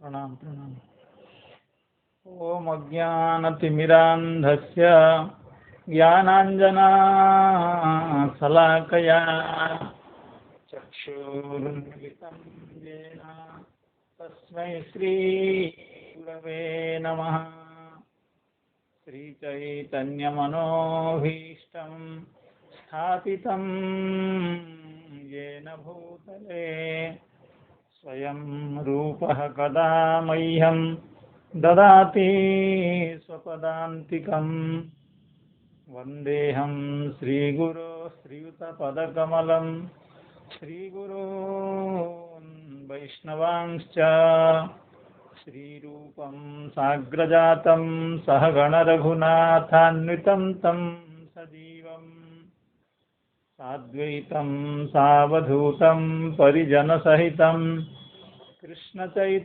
प्रणाम प्रणाम। ओम अज्ञानतिमिरान्धस्य ज्ञानाञ्जनशलाकया चक्षुरुन्मिलितं येन तस्मै श्रीगुरवे नमः। श्रीचैतन्यमनोभीष्टं स्थापितं येन भूतले स्वयं रूपः कदा मह्यं ददाति स्वपदान्तिकम्। वन्देऽहं श्रीगुरो श्रीयुतपदकमलं श्रीगुरून् वैष्णवांश्च श्रीरूपं साग्रजातं सहगणरघुनाथान्वितं तं सजीवम् साद्वैतं सावधूतं परिजनसहितं कृष्णचैतन्यदेवं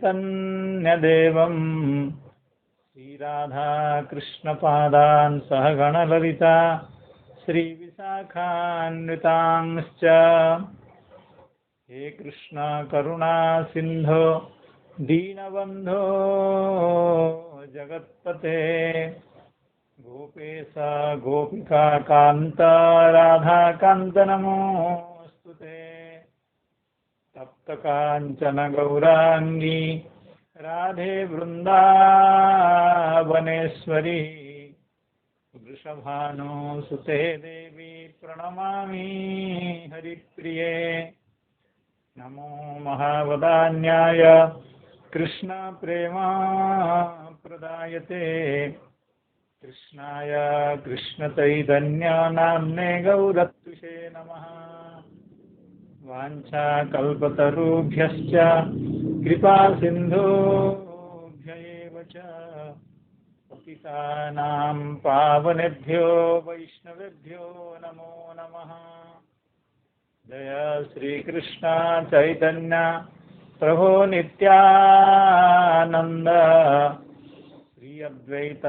श्रीराधाकृष्णपादान् सहगणललिता श्रीविशाखान्वितांश्च। हे कृष्ण करुणा सिन्धो दीनबन्धो जगत्पते गोपेश गोपिका कान्त राधाकान्त नमोऽस्तुते। तप्तकाञ्चन गौराङ्गी राधे वृन्दावनेश्वरी वृषभानुसुते देवी प्रणमामि हरिप्रिये। नमो महावदान्याय कृष्णप्रेमप्रदायते कृष्णाय कृष्णचैतन्यनाम्ने गौरत्विषे नमः। वाञ्छाकल्पतरुभ्यश्च कृपासिन्धुभ्य एव च पतितानां पावनेभ्यो वैष्णवेभ्यो नमो नमः। जय श्रीकृष्ण चैतन्य प्रभो नित्यानन्द श्री अद्वैत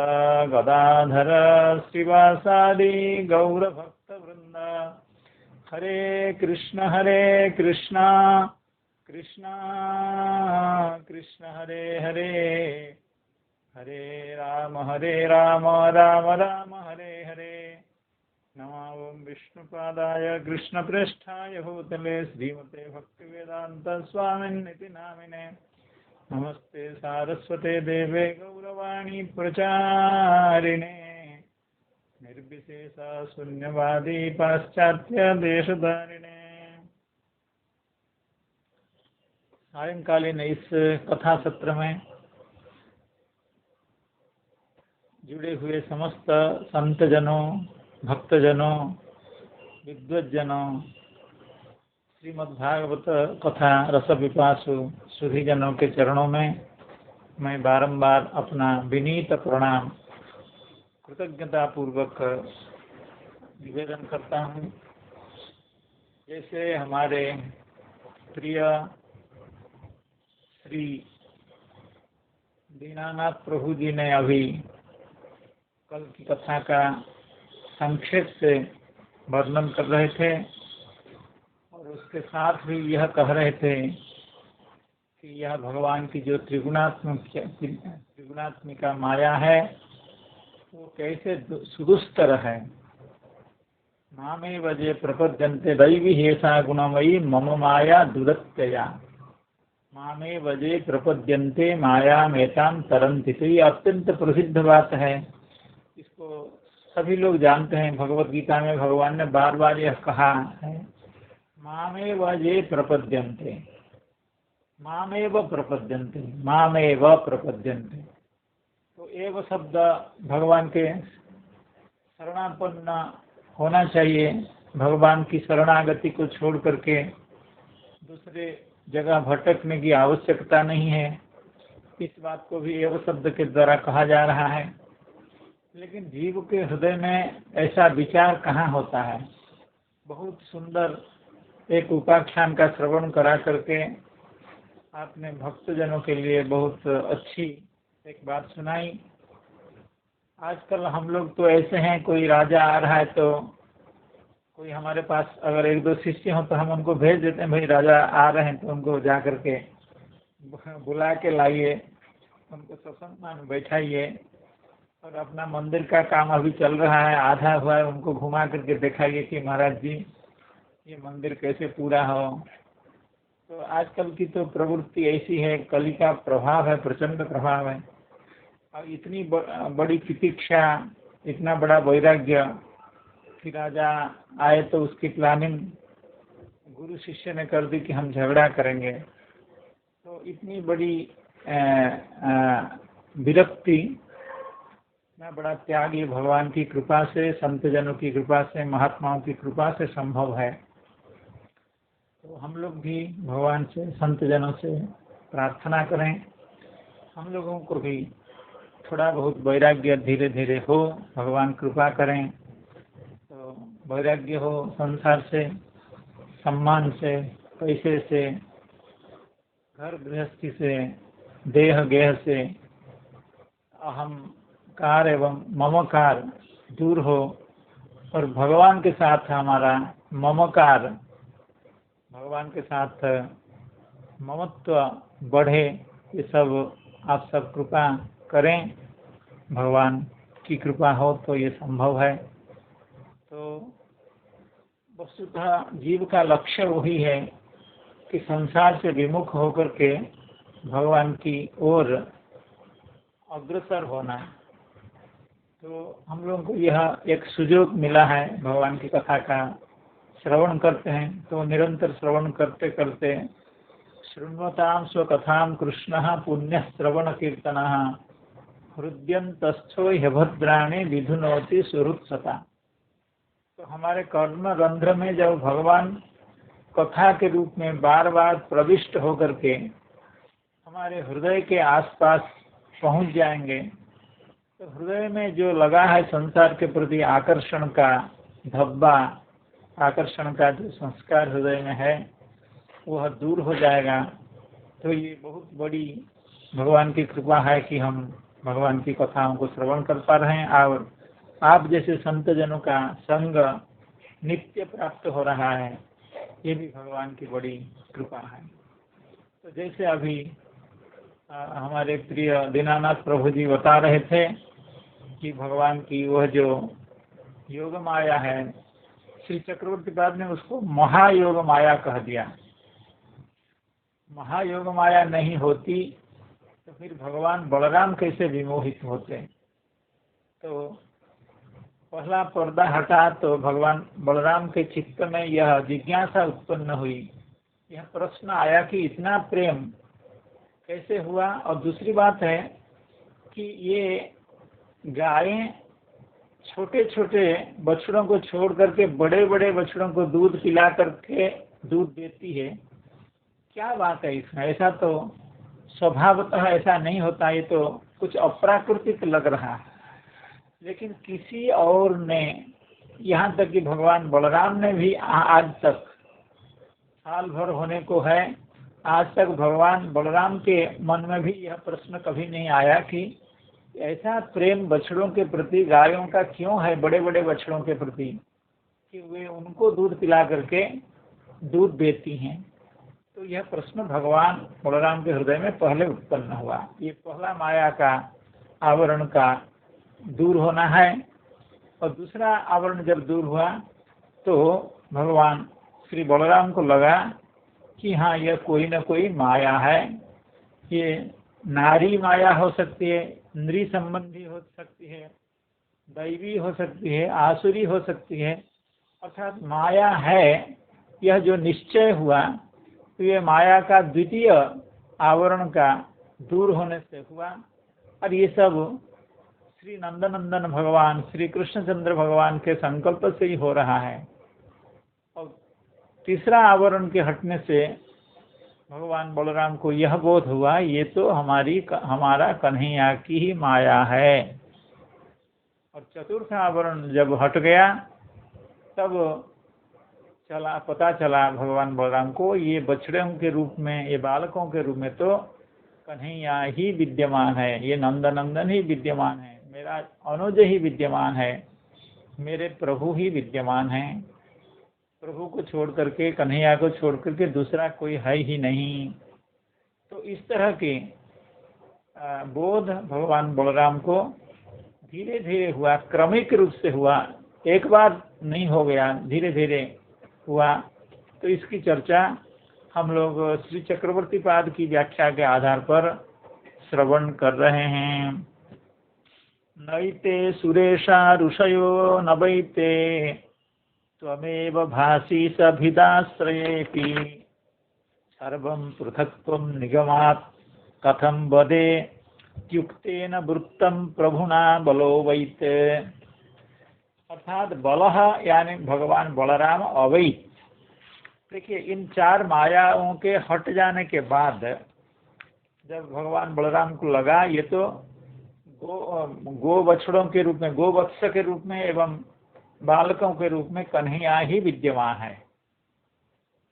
गदाधर श्रीवासादि गौरभक्तवृन्द। हरे कृष्ण कृष्ण कृष्ण हरे हरे हरे राम राम राम हरे हरे। नमो विष्णुपादाय कृष्णप्रेष्ठाय भूतले श्रीमते भक्तिवेदांत स्वामिन्निति नामिने। नमस्ते सारस्वते देवे गौरवाणी प्रचारिणे निर्विशेषा शून्यवादी पाश्चात्य देशधारिणे। सायंकालीन इस कथा सत्र में जुड़े हुए समस्त संतजनों भक्तजनों विद्वज्जनों श्रीमद्भागवत कथा रसपिपासु सुधीजनों के चरणों में मैं बारंबार अपना विनीत प्रणाम कृतज्ञता पूर्वक निवेदन करता हूँ। जैसे हमारे प्रिय श्री दीनानाथ प्रभु जी ने अभी कल की कथा का संक्षेप से वर्णन कर रहे थे और उसके साथ भी यह कह रहे थे कि यह भगवान की जो त्रिगुणात्मिका माया है वो कैसे सुदुस्तर है। मामे वजे प्रपद्यन्ते दैवी हेसा गुणमयी मम माया दुरत्यया मामे वजे प्रपद्यन्ते माया मेताम तरन्ति। तो ये अत्यंत प्रसिद्ध बात है, इसको सभी लोग जानते हैं। भगवत गीता में भगवान ने बार बार यह कहा है, मामेव ये प्रपद्यन्ते मामेव प्रपद्यन्ते मामेव प्रपद्यन्ते। तो एव शब्द भगवान के शरणापन्न होना चाहिए। भगवान की शरणागति को छोड़ करके दूसरे जगह भटकने की आवश्यकता नहीं है। इस बात को भी एव शब्द के द्वारा कहा जा रहा है। लेकिन जीव के हृदय में ऐसा विचार कहाँ होता है। बहुत सुंदर एक उपाख्यान का श्रवण करा करके आपने भक्तजनों के लिए बहुत अच्छी एक बात सुनाई। आजकल हम लोग तो ऐसे हैं, कोई राजा आ रहा है तो कोई हमारे पास अगर एक दो शिष्य हो तो हम उनको भेज देते हैं, भाई राजा आ रहे हैं तो उनको जा करके बुला के लाइए, उनको सत्संग में बैठाइए और अपना मंदिर का काम अभी चल रहा है, आधा हुआ है, उनको घुमा करके दिखाइए कि महाराज जी ये मंदिर कैसे पूरा हो। तो आजकल की तो प्रवृत्ति ऐसी है, कली का प्रभाव है, प्रचंड प्रभाव है। और इतनी बड़ी तितिक्षा, इतना बड़ा वैराग्य, फिर राजा आए तो उसकी प्लानिंग गुरु शिष्य ने कर दी कि हम झगड़ा करेंगे। तो इतनी बड़ी विरक्ति, इतना बड़ा त्याग ये भगवान की कृपा से, संत जनों की कृपा से, महात्माओं की कृपा से संभव है। तो हम लोग भी भगवान से, संत जनों से प्रार्थना करें, हम लोगों को भी थोड़ा बहुत वैराग्य धीरे धीरे हो, भगवान कृपा करें तो वैराग्य हो संसार से, सम्मान से, पैसे से, घर गृहस्थी से, देह गेह से अहंकार एवं ममकार दूर हो और भगवान के साथ हमारा ममकार, भगवान के साथ ममत्व बढ़े। ये सब आप सब कृपा करें, भगवान की कृपा हो तो ये संभव है। तो वस्तुतः जीव का लक्ष्य वही है कि संसार से विमुख होकर के भगवान की ओर अग्रसर होना। तो हम लोगों को यह एक सुयोग मिला है, भगवान की कथा का श्रवण करते हैं तो निरंतर श्रवण करते करते शृण्वतां स्वकथां कृष्णः पुण्यः श्रवण कीर्तनः हृद्यन्तस्थो ह्यभद्राणि विधुनोति सुहृत्सता। तो हमारे कर्म रंध्र में जब भगवान कथा के रूप में बार बार प्रविष्ट होकर के हमारे हृदय के आसपास पहुंच जाएंगे तो हृदय में जो लगा है संसार के प्रति आकर्षण का धब्बा, आकर्षण का जो संस्कार हृदय में है वह दूर हो जाएगा। तो ये बहुत बड़ी भगवान की कृपा है कि हम भगवान की कथाओं को श्रवण कर पा रहे हैं और आप जैसे संत जनों का संग नित्य प्राप्त हो रहा है, ये भी भगवान की बड़ी कृपा है। तो जैसे अभी हमारे प्रिय दीनानाथ प्रभु जी बता रहे थे कि भगवान की वह जो योग माया है, श्री चक्रवर्ती बाद ने उसको महायोग माया कह दिया। महायोग माया नहीं होती तो फिर भगवान बलराम कैसे विमोहित होते। तो पहला पर्दा हटा तो भगवान बलराम के चित्त में यह जिज्ञासा उत्पन्न हुई, यह प्रश्न आया कि इतना प्रेम कैसे हुआ। और दूसरी बात है कि ये गायें छोटे छोटे बछड़ों को छोड़ करके बड़े बड़े बछड़ों को दूध पिला करके दूध देती है, क्या बात है इसमें? ऐसा तो स्वभावतः ऐसा नहीं होता, ये तो कुछ अप्राकृतिक लग रहा है। लेकिन किसी और ने, यहाँ तक कि भगवान बलराम ने भी आज तक, साल भर होने को है, आज तक भगवान बलराम के मन में भी यह प्रश्न कभी नहीं आया कि ऐसा प्रेम बछड़ों के प्रति गायों का क्यों है, बड़े बड़े बछड़ों के प्रति, कि वे उनको दूध पिला करके दूध देती हैं। तो यह प्रश्न भगवान बलराम के हृदय में पहले उत्पन्न हुआ। ये पहला माया का आवरण का दूर होना है। और दूसरा आवरण जब दूर हुआ तो भगवान श्री बलराम को लगा कि हाँ, यह कोई न कोई माया है। ये नारी माया हो सकती है, नृ संबंधी हो सकती है, दैवी हो सकती है, आसुरी हो सकती है, अर्थात माया है। यह जो निश्चय हुआ तो ये माया का द्वितीय आवरण का दूर होने से हुआ। और ये सब श्री नंदनंदन भगवान श्री कृष्णचंद्र भगवान के संकल्प से ही हो रहा है। और तीसरा आवरण के हटने से भगवान बलराम को यह बोध हुआ, ये तो हमारा कन्हैया की ही माया है। और चतुर्थ आवरण जब हट गया तब पता चला भगवान बलराम को, ये बछड़ों के रूप में, ये बालकों के रूप में तो कन्हैया ही विद्यमान है, ये नंदनंदन ही विद्यमान है, मेरा अनुज ही विद्यमान है, मेरे प्रभु ही विद्यमान है। प्रभु को छोड़ करके, कन्हैया को छोड़ करके दूसरा कोई है ही नहीं। तो इस तरह की बोध भगवान बलराम को धीरे धीरे हुआ, क्रमिक रूप से हुआ, एक बार नहीं हो गया, धीरे धीरे हुआ। तो इसकी चर्चा हम लोग श्री चक्रवर्ती पाद की व्याख्या के आधार पर श्रवण कर रहे हैं। नैते सुरेशा ऋषयो न वैते त्वमेव भासी सभिदाश्रयेऽपि सर्वं पृथक्त्वं निगमात् कथं वदे युक्तेन वृत्तं प्रभुना बलो वैत। अर्थात बलह यानी भगवान बलराम अवैत। देखिए, इन चार मायाओं के हट जाने के बाद जब भगवान बलराम को लगा ये तो गो बछड़ों के रूप में, गोवत्स के रूप में एवं बालकों के रूप में कन्हैया ही विद्यमान है,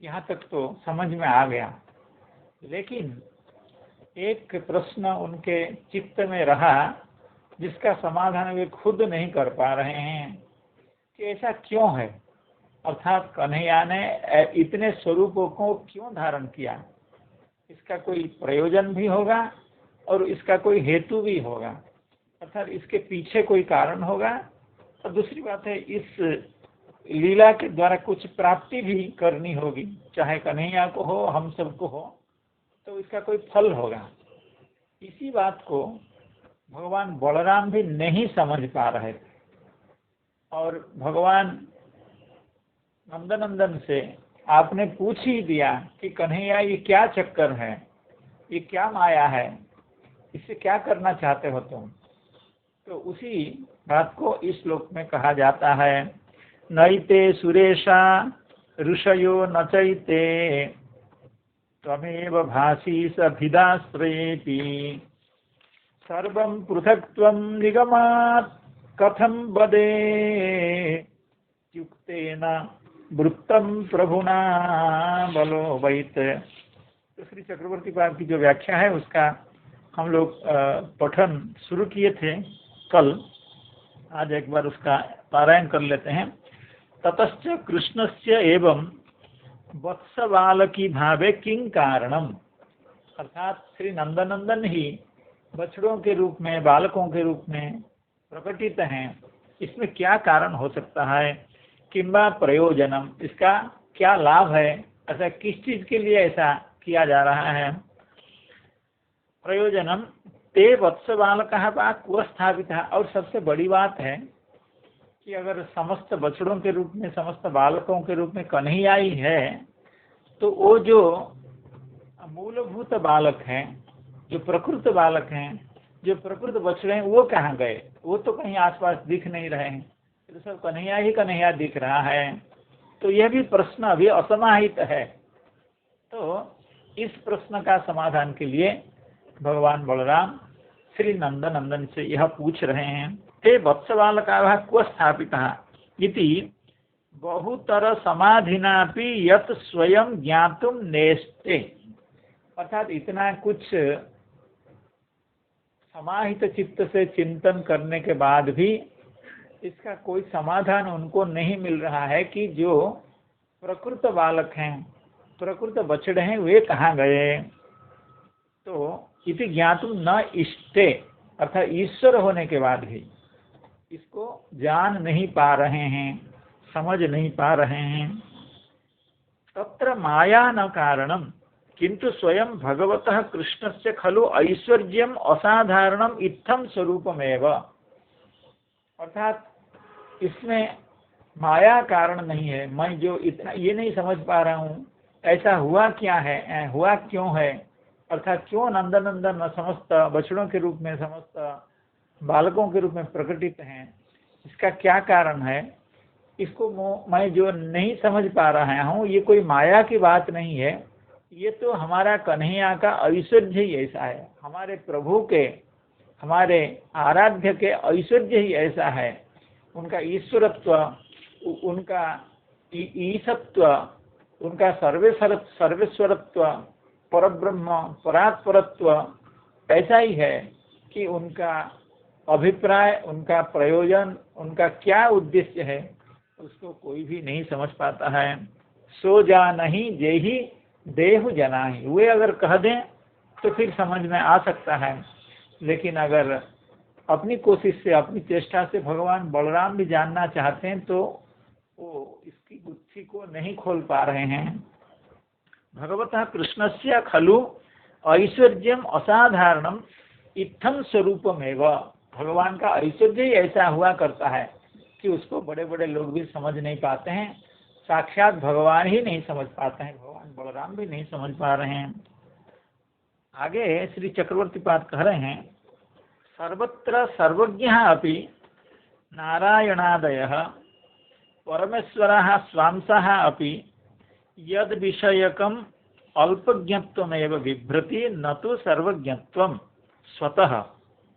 यहाँ तक तो समझ में आ गया। लेकिन एक प्रश्न उनके चित्त में रहा जिसका समाधान वे खुद नहीं कर पा रहे हैं कि ऐसा क्यों है, अर्थात कन्हैया ने इतने स्वरूपों को क्यों धारण किया। इसका कोई प्रयोजन भी होगा और इसका कोई हेतु भी होगा, अर्थात इसके पीछे कोई कारण होगा। और दूसरी बात है, इस लीला के द्वारा कुछ प्राप्ति भी करनी होगी, चाहे कन्हैया को हो, हम सबको हो, तो इसका कोई फल होगा। इसी बात को भगवान बलराम भी नहीं समझ पा रहे थे और भगवान नंदनंदन से आपने पूछ ही दिया कि कन्हैया ये क्या चक्कर है, ये क्या माया है, इससे क्या करना चाहते हो तुम। तो उसी बात को इस श्लोक में कहा जाता है, नैते सुरेशा ऋषयो न चैते त्वमेव भासी सभिदाश्रयेऽपि सर्वं पृथक्त्वं निगमात् कथं वदे युक्तेन वृत्तं प्रभुना बलो वैत। तो श्री चक्रवर्ती पाद की जो व्याख्या है उसका हम लोग पठन शुरू किए थे कल, आज एक बार उसका पारायण कर लेते हैं। ततश्च कृष्णस्य एवं वत्सबालकी भावे किं कारणम, अर्थात श्री नंदनंदन ही बछड़ों के रूप में, बालकों के रूप में प्रकटित हैं, इसमें क्या कारण हो सकता है। किंबा प्रयोजनम, इसका क्या लाभ है, ऐसा किस चीज के लिए ऐसा किया जा रहा है। प्रयोजनम ते वत्स बालकः वा क्व स्थापितः, और सबसे बड़ी बात है कि अगर समस्त बछड़ों के रूप में, समस्त बालकों के रूप में कन्हैया ही है, तो वो जो मूलभूत बालक हैं, जो प्रकृत बालक हैं, जो प्रकृत बछड़े हैं, वो कहाँ गए। वो तो कहीं आसपास दिख नहीं रहे हैं, तो सब कन्हैया ही कन्हैया दिख रहा है। तो यह भी प्रश्न अभी असमाहित है। तो इस प्रश्न का समाधान के लिए भगवान बलराम श्री नंदनंदन से यह पूछ रहे हैं, ते वत्स बालकाः क्व स्थापितः इति बहुतर समाधिनापि यत् स्वयं ज्ञातुं नेष्टे। अर्थात इतना कुछ समाहित चित्त से चिंतन करने के बाद भी इसका कोई समाधान उनको नहीं मिल रहा है कि जो प्रकृत बालक हैं, प्रकृत बछड़े हैं, वे कहाँ गए। तो इति ज्ञातुम न इष्टे, अर्थात ईश्वर होने के बाद भी इसको जान नहीं पा रहे हैं, समझ नहीं पा रहे हैं। तत्र माया न कारणम किंतु स्वयं भगवतः कृष्णस्य खलु ऐश्वर्यम असाधारणम इत्थम स्वरूपमेव। अर्थात इसमें माया कारण नहीं है, मैं जो इतना ये नहीं समझ पा रहा हूँ ऐसा हुआ क्या है, हुआ क्यों है, अर्थात क्यों नंदनंदन समस्त बछड़ों के रूप में, समस्त बालकों के रूप में प्रकटित हैं, इसका क्या कारण है, इसको मैं जो नहीं समझ पा रहा हूँ। ये कोई माया की बात नहीं है, ये तो हमारा कन्हैया का ऐश्वर्य ही ऐसा है, हमारे प्रभु के, हमारे आराध्य के ऐश्वर्य ही ऐसा है। उनका ईश्वरत्व, उनका ईशत्व, उनका सर्वेश्वरत्व, परब्रह्म परात्परत्व ऐसा ही है कि उनका अभिप्राय, उनका प्रयोजन, उनका क्या उद्देश्य है, उसको कोई भी नहीं समझ पाता है। सो जा नहीं जे ही देहु जनाहि, वे अगर कह दें तो फिर समझ में आ सकता है। लेकिन अगर अपनी कोशिश से, अपनी चेष्टा से भगवान बलराम भी जानना चाहते हैं तो वो इसकी गुत्थी को नहीं खोल पा रहे हैं। भगवतः कृष्णस्य खलु ऐश्वर्यम असाधारणम इत्थम स्वरूपमेव। भगवान का ऐश्वर्य ही ऐसा हुआ करता है कि उसको बड़े बड़े लोग भी समझ नहीं पाते हैं, साक्षात भगवान ही नहीं समझ पाते हैं, भगवान बलराम भी नहीं समझ पा रहे हैं। आगे श्री चक्रवर्ती पाद कह रहे हैं, सर्वत्र सर्वज्ञः अपि नारायणादयः परमेश्वरः स्वांसः अपि यद विषयकम अल्पज्ञत्वमेव बिभ्रति न तो सर्वज्ञत्वं स्वतः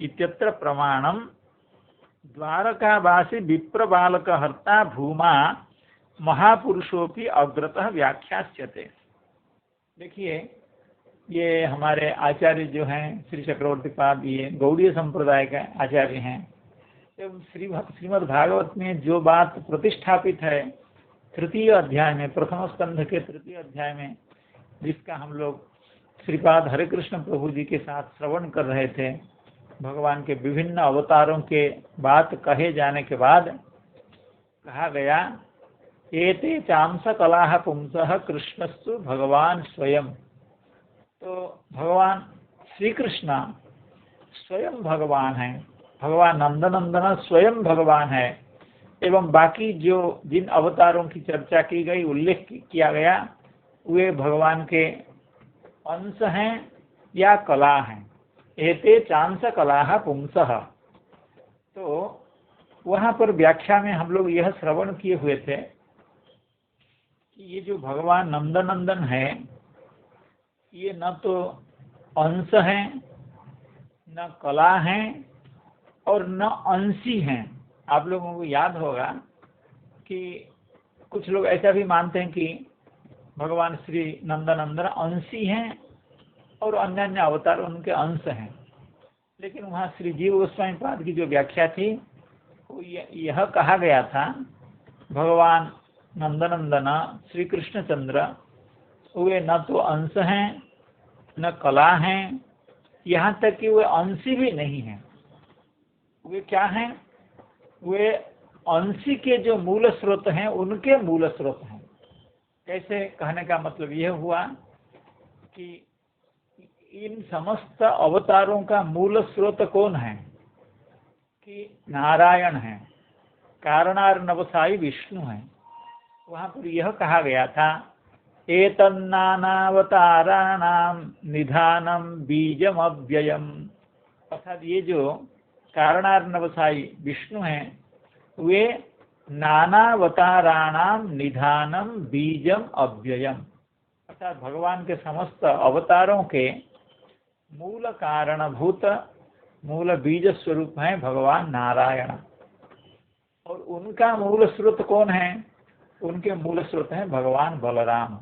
इत्यत्र प्रमाणम द्वारकावासी विप्रबालकहर्ता भूमा महापुरुषोपि अग्रतः व्याख्यास्यते। देखिए, ये हमारे आचार्य जो हैं श्री चक्रवर्ती पाद, ये गौड़ीय संप्रदाय के आचार्य हैं। एवं श्रीमद् भागवत में जो बात प्रतिष्ठापित है तृतीय अध्याय में, प्रथम स्कंध के तृतीय अध्याय में, जिसका हम लोग श्रीपाद हरे कृष्ण प्रभु जी के साथ श्रवण कर रहे थे, भगवान के विभिन्न अवतारों के बात कहे जाने के बाद कहा गया, एते चांस कलाह पुंसः कृष्णस्तु भगवान स्वयं। तो भगवान श्री कृष्ण स्वयं भगवान है, भगवान नंदनंदन स्वयं भगवान है। एवं बाकी जो जिन अवतारों की चर्चा की गई, उल्लेख किया गया, वे भगवान के अंश हैं या कला हैं। एते चांस कलाह पुंसः। तो वहाँ पर व्याख्या में हम लोग यह श्रवण किए हुए थे कि ये जो भगवान नंदनंदन है, ये न तो अंश हैं, न कला हैं और न अंशी हैं। आप लोगों को याद होगा कि कुछ लोग ऐसा भी मानते हैं कि भगवान श्री नंदनंदन अंशी हैं और अन्य अन्य अवतार उनके अंश हैं। लेकिन वहाँ श्री जीव गोस्वामी पाद की जो व्याख्या थी, वो यह कहा गया था, भगवान नंदनंदन श्री कृष्णचंद्र वे न तो अंश हैं न कला हैं, यहाँ तक कि वे अंशी भी नहीं हैं। वे क्या हैं? वे अंशी के जो मूल स्रोत हैं उनके मूल स्रोत हैं। कैसे कहने का मतलब यह हुआ कि इन समस्त अवतारों का मूल स्रोत कौन है? कि नारायण है, कारणार्णवसायी विष्णु है। वहाँ पर यह कहा गया था, एतन्नानावताराणां निधानम बीजम अव्ययम। अर्थात ये जो कारणार्णवसायी विष्णु हैं, वे नानावताराणां निधानम बीजम अव्ययम। अर्थात भगवान के समस्त अवतारों के मूल कारणभूत, मूल बीज स्वरूप हैं भगवान नारायण। और उनका मूल स्रोत कौन है? उनके मूल स्रोत हैं भगवान बलराम।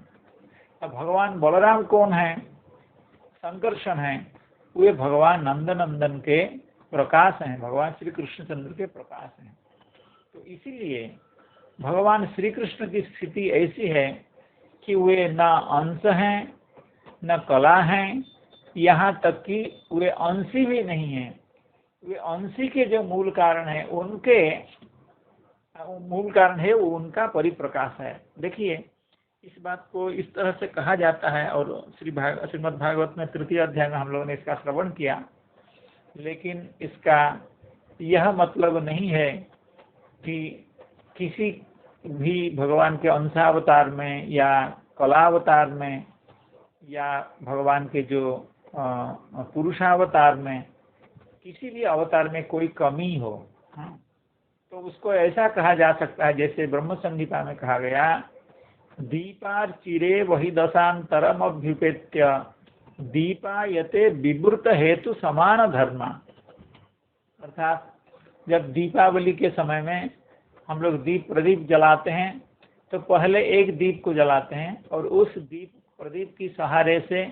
अब भगवान बलराम कौन है? संकर्षण हैं। वे भगवान नंदनंदन के प्रकाश हैं, भगवान श्री कृष्णचंद्र के प्रकाश हैं। तो इसीलिए भगवान श्री कृष्ण की स्थिति ऐसी है कि वे न अंश हैं न कला हैं, यहाँ तक कि वे अंशी भी नहीं हैं। वे अंशी के जो मूल कारण है, उनके मूल कारण है वो उनका परिप्रकाश है। देखिए, इस बात को इस तरह से कहा जाता है, और श्रीमद् भागवत में तृतीय अध्याय में हम लोगों ने इसका श्रवण किया। लेकिन इसका यह मतलब नहीं है कि किसी भी भगवान के अंशावतार में या कलावतार में या भगवान के जो पुरुषावतार में, किसी भी अवतार में कोई कमी हो, तो उसको ऐसा कहा जा सकता है जैसे ब्रह्म संहिता में कहा गया, दीपार चिरे वही दशांतरम अभ्युपेत्य दीपायते विवृत हेतु समान धर्म। अर्थात जब दीपावली के समय में हम लोग दीप प्रदीप जलाते हैं, तो पहले एक दीप को जलाते हैं और उस दीप प्रदीप की सहारे से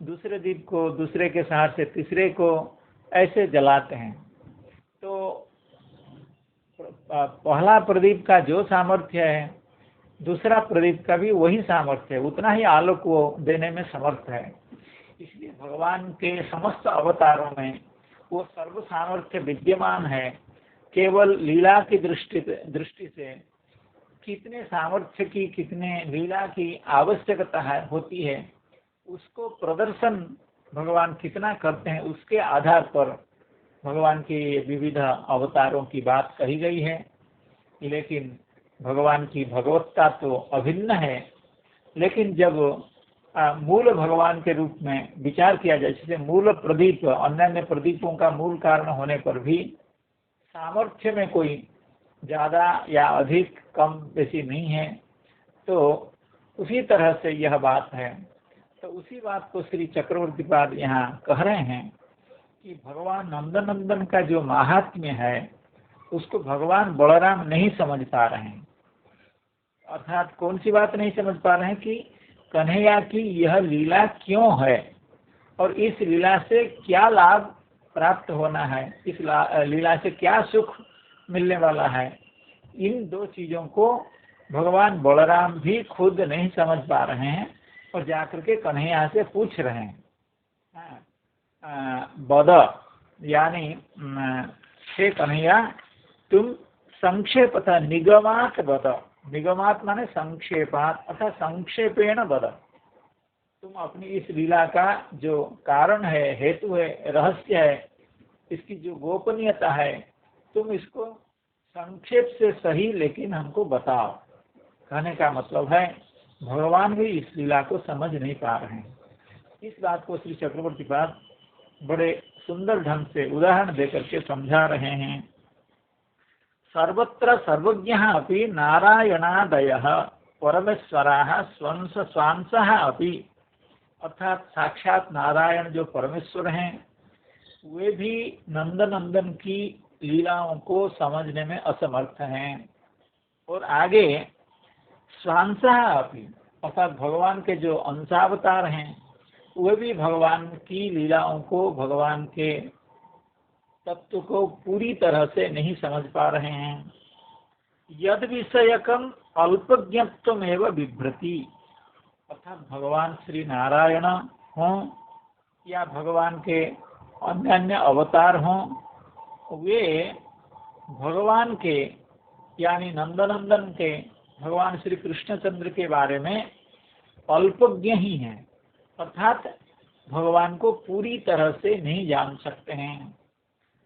दूसरे दीप को, दूसरे के सहारे से तीसरे को, ऐसे जलाते हैं। तो पहला प्रदीप का जो सामर्थ्य है, दूसरा प्रदीप का भी वही सामर्थ्य है, उतना ही आलोक वो देने में समर्थ है। इसलिए भगवान के समस्त अवतारों में वो सर्व सामर्थ्य विद्यमान है। केवल लीला की दृष्टि से कितने सामर्थ्य की, कितने लीला की आवश्यकता होती है, उसको प्रदर्शन भगवान कितना करते हैं, उसके आधार पर भगवान के विविध अवतारों की बात कही गई है। लेकिन भगवान की भगवत्ता तो अभिन्न है। लेकिन जब मूल भगवान के रूप में विचार किया जाए, जैसे मूल प्रदीप अन्य प्रदीपों का मूल कारण होने पर भी सामर्थ्य में कोई ज़्यादा या अधिक कम बेसी नहीं है, तो उसी तरह से यह बात है। तो उसी बात को श्री चक्रवर्ती पाद यहाँ कह रहे हैं कि भगवान नंदनंदन का जो महात्म्य है उसको भगवान बलराम नहीं समझ पा रहे हैं। अर्थात कौन सी बात नहीं समझ पा रहे हैं कि कन्हैया की यह लीला क्यों है और इस लीला से क्या लाभ प्राप्त होना है, इस लीला से क्या सुख मिलने वाला है। इन दो चीजों को भगवान बलराम भी खुद नहीं समझ पा रहे हैं और जाकर के कन्हैया से पूछ रहे हैं। बद यानी हे कन्हैया, तुम संक्षेपतः निगमात बद, निगमात माने संक्षेपात अर्थात संक्षेपेण बद, तुम अपनी इस लीला का जो कारण है, हेतु है, रहस्य है, इसकी जो गोपनीयता है, तुम इसको संक्षेप से सही लेकिन हमको बताओ। कहने का मतलब है भगवान भी इस लीला को समझ नहीं पा रहे हैं। इस बात को श्री चक्रवर्ती पाद बड़े सुंदर ढंग से उदाहरण देकर के समझा रहे हैं। सर्वत्र सर्वज्ञः अपि नारायणादयः परमेश्वराः स्वंस स्वांसः अपि, अर्थात साक्षात नारायण जो परमेश्वर हैं वे भी नंदनंदन की लीलाओं को समझने में असमर्थ हैं। और आगे स्वांसः अपि, अर्थात भगवान के जो अंशावतार हैं वे भी भगवान की लीलाओं को, भगवान के तत्व को पूरी तरह से नहीं समझ पा रहे हैं। यद विषयकम अल्पज्ञत्वमेव बिभ्रति, अर्थात भगवान श्री नारायण हों या भगवान के अन्य अवतार हों, वे भगवान के यानी नंदनंदन के भगवान श्री कृष्णचंद्र के बारे में अल्पज्ञ ही हैं, अर्थात भगवान को पूरी तरह से नहीं जान सकते हैं।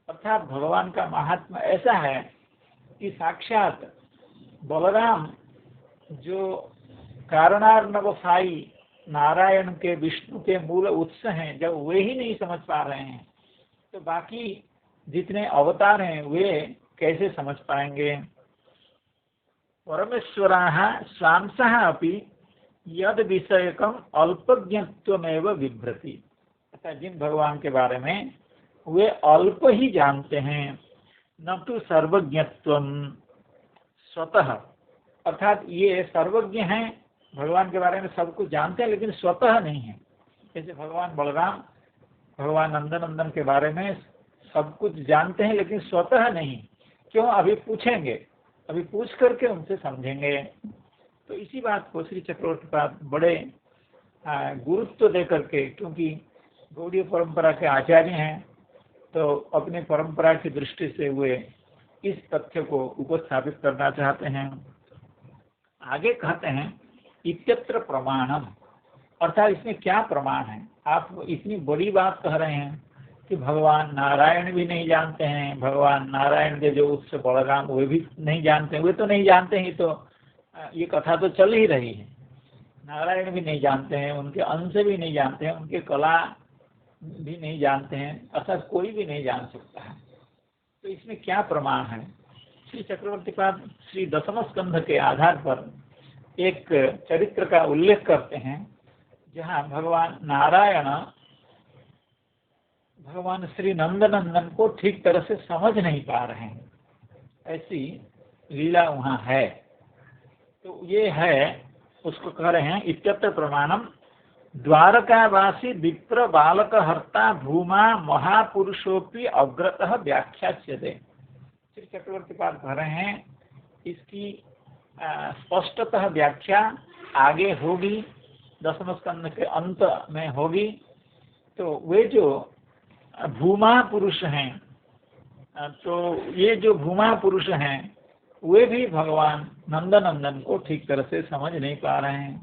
अर्थात भगवान का महात्मा ऐसा है कि साक्षात बलराम जो कारणार्णवसाई नारायण के, विष्णु के मूल उत्स हैं, जब वे ही नहीं समझ पा रहे हैं तो बाकी जितने अवतार हैं वे कैसे समझ पाएंगे। परमेश्वराः स्वांसः अपि यद विषयकम अल्पज्ञत्वमेव बिभ्रति, अर्थात जिन भगवान के बारे में वे अल्प ही जानते हैं, न तो सर्वज्ञत्वम स्वतः, अर्थात ये सर्वज्ञ हैं, भगवान के बारे में सब कुछ जानते हैं लेकिन स्वतः नहीं है। जैसे भगवान बलराम भगवान नंदनंदन के बारे में सब कुछ जानते हैं लेकिन स्वतः नहीं। क्यों? अभी पूछेंगे, अभी पूछ करके उनसे समझेंगे। तो इसी बात को श्री चक्रवर्ती पाद बड़े गुरुत्व दे करके, क्योंकि गौड़ीय परंपरा के आचार्य हैं तो अपनी परंपरा की दृष्टि से वे इस तथ्य को उपस्थापित करना चाहते हैं। आगे कहते हैं इत्यत्र प्रमाणम, अर्थात इसमें क्या प्रमाण है। आप इतनी बड़ी बात कह रहे हैं कि भगवान नारायण भी नहीं जानते हैं, भगवान नारायण के जो उत्स बलराम वे भी नहीं जानते हैं, वे तो नहीं जानते हैं, तो ये कथा तो चल ही रही है। नारायण भी नहीं जानते हैं, उनके अंश भी नहीं जानते हैं, उनके कला भी नहीं जानते हैं, अर्थात कोई भी नहीं जान सकता है। तो इसमें क्या प्रमाण है? श्री चक्रवर्ती पाद श्री दशम स्कंध के आधार पर एक चरित्र का उल्लेख करते हैं जहाँ भगवान नारायण भगवान श्री नंदनंदन को ठीक तरह से समझ नहीं पा रहे हैं, ऐसी लीला वहाँ है। तो ये है, उसको कह रहे हैं इत्यत्र प्रमाणम द्वारकावासी विप्र बालक हर्ता भूमा महापुरुषोपि अग्रतः व्याख्यास्यते। श्री चक्रवर्ती पाद कह रहे हैं इसकी स्पष्टतः व्याख्या आगे होगी, दशम स्कंध के अंत में होगी। तो वे जो भूमा पुरुष हैं, तो ये जो भूमा पुरुष हैं वे भी भगवान नंदनंदन को ठीक तरह से समझ नहीं पा रहे हैं।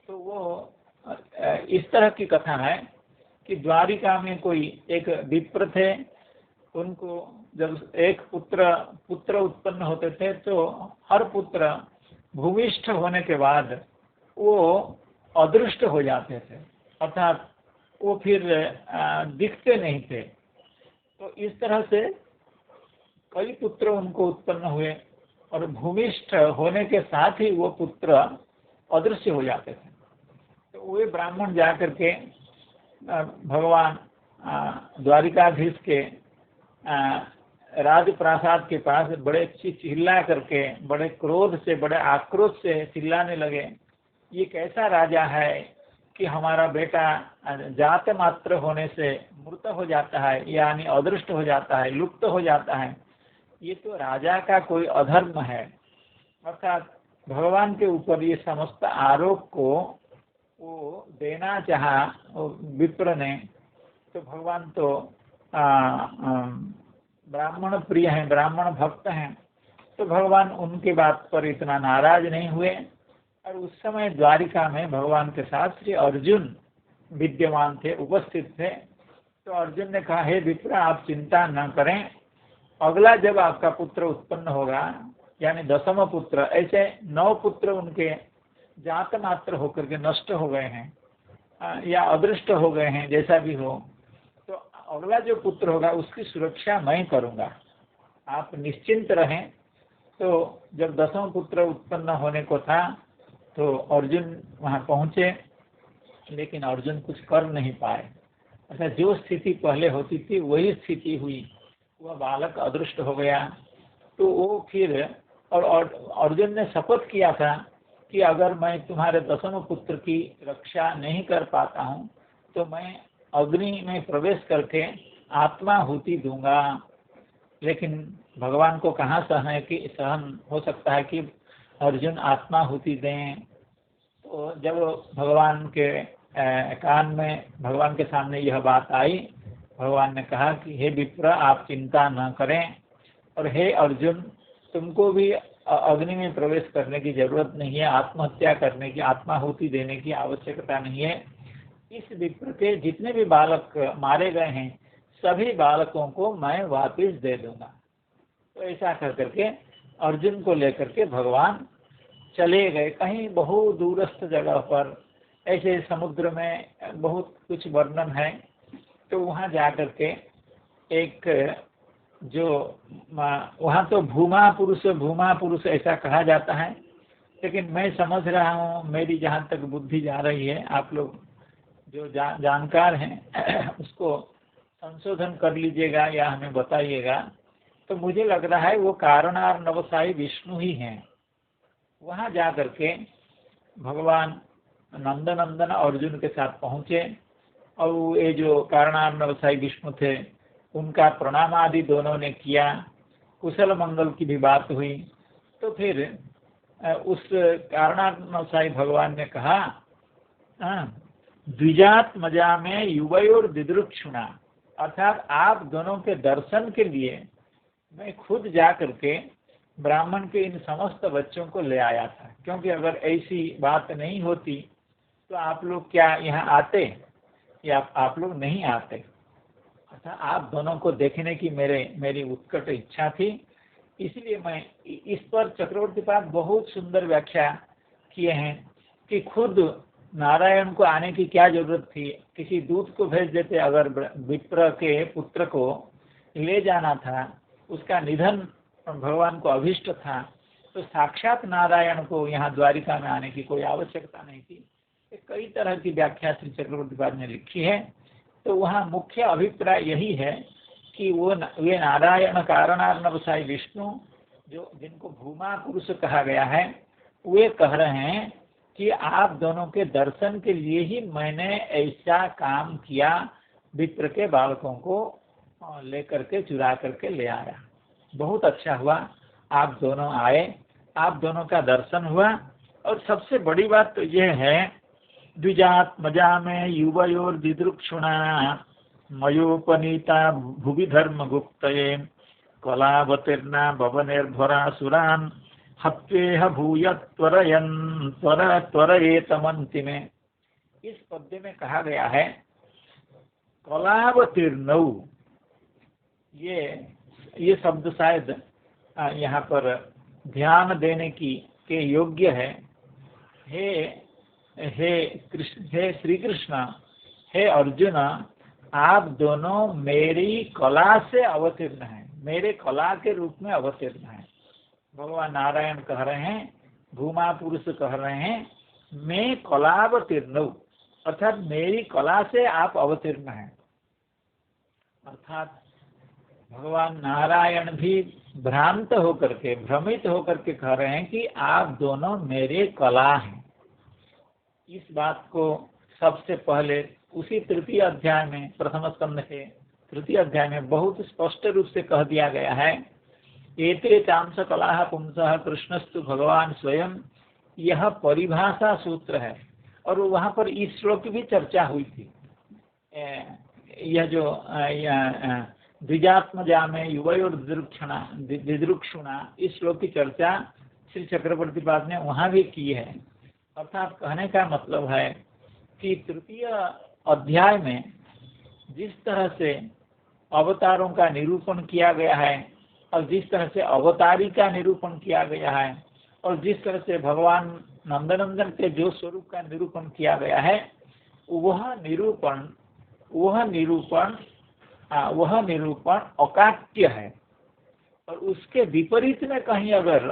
तो वो इस तरह की कथा है कि द्वारिका में कोई एक विप्र थे, उनको जब एक पुत्र उत्पन्न होते थे तो हर पुत्र भूमिष्ठ होने के बाद वो अदृष्ट हो जाते थे, अर्थात वो फिर दिखते नहीं थे। तो इस तरह से कई पुत्र उनको उत्पन्न हुए और भूमिष्ठ होने के साथ ही वो पुत्र अदृश्य हो जाते थे। तो वे ब्राह्मण जाकर के भगवान द्वारिकाधीश के राजप्रासाद के पास बड़े चिल्ला करके, बड़े क्रोध से, बड़े आक्रोश से चिल्लाने लगे, ये कैसा राजा है कि हमारा बेटा जात मात्र होने से मृत हो जाता है, यानी अदृष्ट हो जाता है, लुप्त हो जाता है। ये तो राजा का कोई अधर्म है। अर्थात भगवान के ऊपर ये समस्त आरोप को वो देना चाहा विप्र ने। तो भगवान तो ब्राह्मण प्रिय हैं, ब्राह्मण भक्त हैं, तो भगवान उनकी बात पर इतना नाराज नहीं हुए। और उस समय द्वारिका में भगवान के साथ श्री अर्जुन विद्यमान थे, उपस्थित थे। तो अर्जुन ने कहा, हे विप्र, आप चिंता न करें, अगला जब आपका पुत्र उत्पन्न होगा, यानी 10वां पुत्र, ऐसे 9 पुत्र उनके जात मात्र होकर के नष्ट हो गए हैं या अदृष्ट हो गए हैं, जैसा भी हो, तो अगला जो पुत्र होगा उसकी सुरक्षा मैं करूंगा, आप निश्चिंत रहें। तो जब 10वां पुत्र उत्पन्न होने को था तो अर्जुन वहां पहुंचे, लेकिन अर्जुन कुछ कर नहीं पाए। अच्छा, जो स्थिति पहले होती थी वही स्थिति हुई, वह बालक अदृष्ट हो गया। तो वो फिर, और अर्जुन ने शपथ किया था कि अगर मैं तुम्हारे 10वें पुत्र की रक्षा नहीं कर पाता हूँ तो मैं अग्नि में प्रवेश करके आत्माहुति दूंगा। लेकिन भगवान को कहाँ सहन हो सकता है कि अर्जुन आत्माहुति दें। तो जब भगवान के कान में, भगवान के सामने यह बात आई, भगवान ने कहा कि हे विप्र, आप चिंता न करें, और हे अर्जुन, तुमको भी अग्नि में प्रवेश करने की जरूरत नहीं है, आत्महत्या करने की, आत्माहुति देने की आवश्यकता नहीं है। इस विप्र के जितने भी बालक मारे गए हैं सभी बालकों को मैं वापस दे दूंगा। तो ऐसा कर करके अर्जुन को लेकर के भगवान चले गए कहीं बहुत दूरस्थ जगह पर। ऐसे समुद्र में बहुत कुछ वर्णन है। तो वहाँ जा करके एक जो वहाँ तो भूमा पुरुष ऐसा कहा जाता है, लेकिन मैं समझ रहा हूँ, मेरी जहाँ तक बुद्धि जा रही है, आप लोग जो जानकार हैं उसको संशोधन कर लीजिएगा या हमें बताइएगा। तो मुझे लग रहा है वो कारणार्णवसायी विष्णु ही हैं। वहाँ जा करके भगवान नंदनंदन अर्जुन के साथ पहुँचे और ये जो कारणार्णवसायी विष्णु थे उनका प्रणाम आदि दोनों ने किया, कुशल मंगल की भी बात हुई। तो फिर उस कारणार्णवसायी भगवान ने कहा, द्विजात मजा में युवयोर दिदृक्षुणा, अर्थात आप दोनों के दर्शन के लिए मैं खुद जा करके ब्राह्मण के इन समस्त बच्चों को ले आया था, क्योंकि अगर ऐसी बात नहीं होती तो आप लोग क्या यहाँ आते या आप लोग नहीं आते। अर्थात आप दोनों को देखने की मेरी उत्कट इच्छा थी, इसलिए मैं इस पर चक्रवर्तीपाद बहुत सुंदर व्याख्या किए हैं कि खुद नारायण को आने की क्या जरूरत थी, किसी दूत को भेज देते। अगर विप्र के पुत्र को ले जाना था, उसका निधन भगवान को अभिष्ट था, तो साक्षात नारायण को यहाँ द्वारिका में आने की कोई आवश्यकता नहीं थी। कई तरह की व्याख्या श्री चक्रवर्तीपाद ने लिखी है। तो वहाँ मुख्य अभिप्राय यही है कि वे नारायण कारणार्णवसायी विष्णु जो जिनको भूमा पुरुष कहा गया है, वे कह रहे हैं कि आप दोनों के दर्शन के लिए ही मैंने ऐसा काम किया, विप्र के बालकों को लेकर के चुरा करके ले आया। बहुत अच्छा हुआ आप दोनों आए, आप दोनों का दर्शन हुआ। और सबसे बड़ी बात तो यह है द्विजात्मजा में युवयोर्दिदृक्षुणा मयोपनीता भुवि धर्मगुप्तये कलावतीर्णा भवनिर्भरासुरान् हत्वेह भूय त्वरयेतमन्तिमे। इस पद्य में कहा गया है कलावतीर्णौ, ये शब्द शायद यहाँ पर ध्यान देने के योग्य है। हे श्री कृष्ण, हे अर्जुन, आप दोनों मेरी कला से अवतीर्ण हैं, मेरे कला के रूप में अवतीर्ण हैं। भगवान नारायण कह रहे हैं, भूमा पुरुष कह रहे हैं, मैं कलावतीर्ण, अर्थात मेरी कला से आप अवतीर्ण हैं। अर्थात भगवान नारायण भी भ्रांत होकर के, भ्रमित होकर के कह रहे हैं कि आप दोनों मेरे कला हैं। इस बात को सबसे पहले उसी तृतीय अध्याय में, प्रथम स्कंध के तृतीय अध्याय में बहुत स्पष्ट रूप से कह दिया गया है। एते चांस कला पुंसः कृष्णस्तु भगवान स्वयं, यह परिभाषा सूत्र है। और वहाँ पर इस श्लोक की भी चर्चा हुई थी। यह जो द्विजात्मजा में युवयोर्दिदृक्षुणा, इस श्लोक की चर्चा श्री चक्रवर्ती पाद ने वहाँ भी की है। अर्थात कहने का मतलब है कि तृतीय अध्याय में जिस तरह से अवतारों का निरूपण किया गया है और जिस तरह से अवतारी का निरूपण किया गया है और जिस तरह से भगवान नंदनंदन के जो स्वरूप का निरूपण किया गया है, वह निरूपण अकाट्य है। और उसके विपरीत में कहीं अगर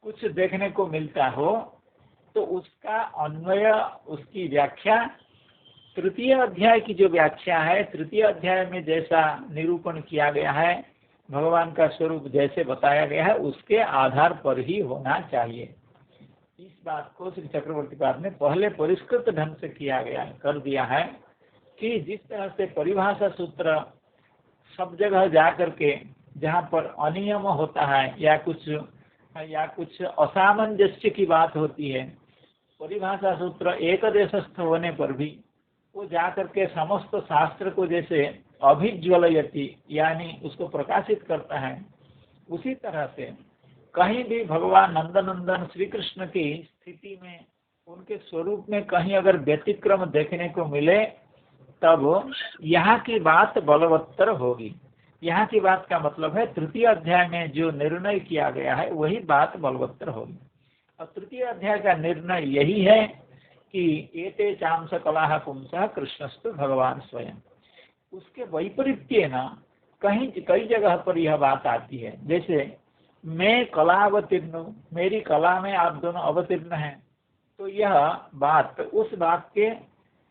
कुछ देखने को मिलता हो तो उसका अन्वय, उसकी व्याख्या तृतीय अध्याय की जो व्याख्या है, तृतीय अध्याय में जैसा निरूपण किया गया है, भगवान का स्वरूप जैसे बताया गया है, उसके आधार पर ही होना चाहिए। इस बात को श्री चक्रवर्ती पाद ने पहले परिष्कृत ढंग से कर दिया है कि जिस तरह से परिभाषा सूत्र सब जगह जा करके जहाँ पर अनियम होता है या कुछ असामंजस्य की बात होती है, परिभाषा सूत्र एक देशस्थ होने पर भी वो जाकर के समस्त शास्त्र को जैसे अभिज्वलयति, यानी उसको प्रकाशित करता है, उसी तरह से कहीं भी भगवान नंदनंदन श्री कृष्ण की स्थिति में, उनके स्वरूप में कहीं अगर व्यतिक्रम देखने को मिले, तब यहाँ की बात बलवत्तर होगी। यहाँ की बात का मतलब है तृतीय अध्याय में जो निर्णय किया गया है वही बात बलवत्तर होगी। और तृतीय अध्याय का निर्णय यही है कि एते चांस कला पुंसः कृष्णस्तु भगवान स्वयं। उसके वैपरीत्य न कई जगह पर यह बात आती है, जैसे मैं कलावतीर्ण, मेरी कला में आप दोनों अवतीर्ण हैं, तो यह बात उस बात के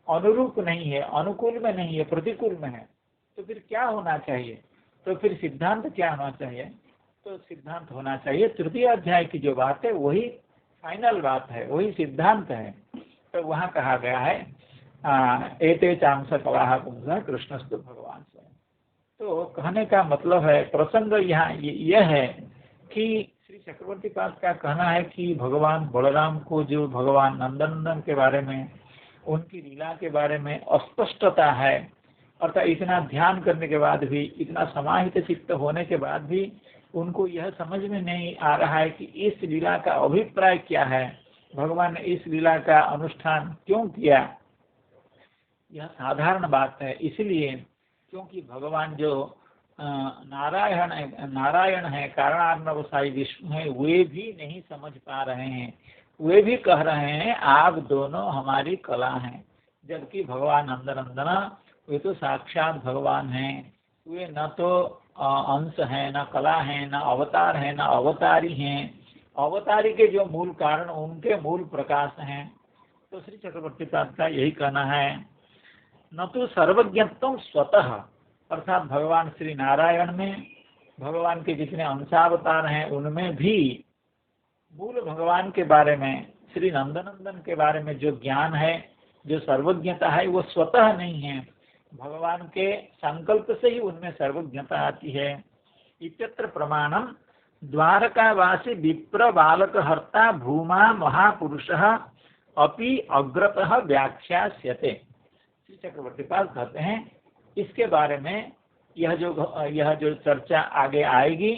अनुरूप नहीं है, अनुकूल में नहीं है, प्रतिकूल में है। तो फिर क्या होना चाहिए? तो फिर सिद्धांत क्या होना चाहिए? तो सिद्धांत होना चाहिए तृतीय अध्याय की जो बात है वही फाइनल बात है, वही सिद्धांत है। तो वहाँ कहा गया है एते चांस कला पुंसः कृष्णस्तु भगवान स्वयं। तो कहने का मतलब है, प्रसंग यहाँ यह है कि श्री चक्रवर्ती पाद का कहना है कि भगवान बलराम को जो भगवान नंदनंदन के बारे में, उनकी लीला के बारे में अस्पष्टता है, अर्थात इतना ध्यान करने के बाद भी, इतना समाहित चित्त होने के बाद भी उनको यह समझ में नहीं आ रहा है कि इस लीला का अभिप्राय क्या है, भगवान ने इस लीला का अनुष्ठान क्यों किया। यह साधारण बात है, इसलिए क्योंकि भगवान जो नारायण है, कारणार्णवसाई विष्णु है, वे भी नहीं समझ पा रहे हैं। वे भी कह रहे हैं आप दोनों हमारी कला हैं, जबकि भगवान नंदनंदन वे तो साक्षात भगवान हैं। वे न तो अंश है, न कला है, न अवतार है, न अवतारी हैं। अवतारी के जो मूल कारण, उनके मूल प्रकाश हैं। तो श्री चक्रवर्ती पाद का यही कहना है, न तो सर्वज्ञत्व स्वतः, अर्थात भगवान श्री नारायण में, भगवान के जितने अंशावतार हैं उनमें भी मूल भगवान के बारे में, श्री नंदनंदन के बारे में जो ज्ञान है, जो सर्वज्ञता है, वो स्वतः नहीं है। भगवान के संकल्प से ही उनमें सर्वज्ञता आती है। इत्यत्र प्रमाणम द्वारकावासी विप्र बालक हर्ता भूमा महापुरुषः अपि अग्रतः व्याख्यास्यते। श्री चक्रवर्ती पाद कहते हैं इसके बारे में यह जो चर्चा आगे आएगी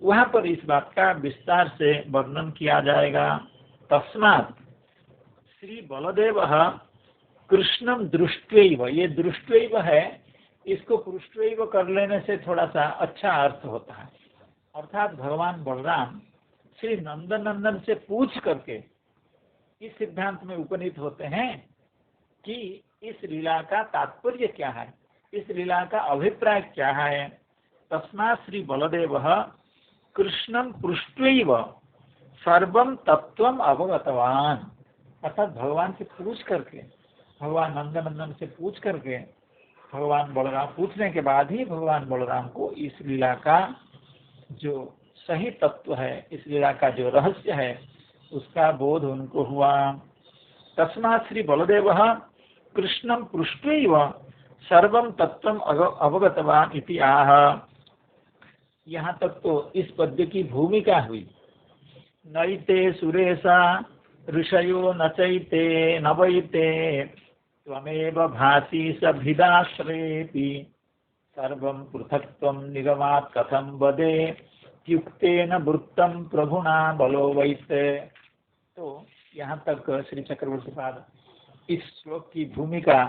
वहाँ पर इस बात का विस्तार से वर्णन किया जाएगा। तस्मात् श्री बलदेव कृष्णम दृष्ट्वैव, ये दृष्ट्वैव है, इसको पृष्ट्वैव कर लेने से थोड़ा सा अच्छा अर्थ होता है। अर्थात भगवान बलराम श्री नंदन से पूछ करके इस सिद्धांत में उपनीत होते हैं कि इस लीला का तात्पर्य क्या है, इस लीला का अभिप्राय क्या है। तस्मात् श्री बलदेव कृष्णम पृष्ट्वैव सर्वम तत्वम अवगतवान, अर्थात भगवान से पूछ करके, भगवान नंदन से पूछ करके, भगवान बलराम पूछने के बाद ही भगवान बलराम को इस लीला का जो सही तत्व है, इस लीला का जो रहस्य है, उसका बोध उनको हुआ। तस्मात् श्री बलदेव कृष्णम पृष्ट्वैव सर्वम तत्वम अवगतवान इति आह। यहाँ तक तो इस पद्य की भूमिका हुई। नैते सुरेशा ऋषयो न चैते न वैते त्वमेव भासी सभिदाश्रयेति सर्वं पृथक्त्वं निगमात् कथं वदे युक्तेन वृत्तं प्रभुना बलो वैते। तो यहाँ तक श्री चक्रवर्ती पाद इस श्लोक की भूमिका